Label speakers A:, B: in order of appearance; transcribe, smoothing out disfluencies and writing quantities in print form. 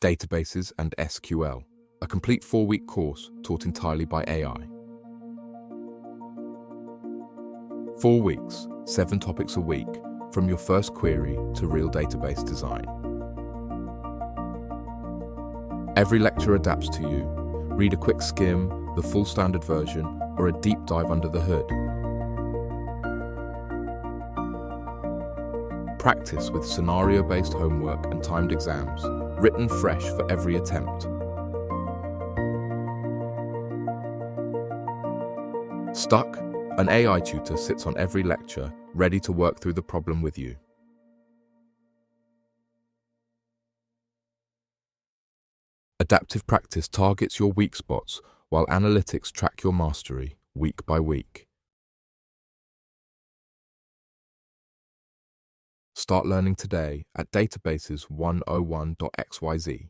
A: Databases and SQL, a complete 4-week course taught entirely by AI. 4 weeks, 7 topics a week, from your first query to real database design. Every lecture adapts to you. Read a quick skim, the full standard version, or a deep dive under the hood. Practice with scenario-based homework and timed exams, written fresh for every attempt. Stuck? An AI tutor sits on every lecture, ready to work through the problem with you. Adaptive practice targets your weak spots, while analytics track your mastery week by week. Start learning today at databases101.xyz.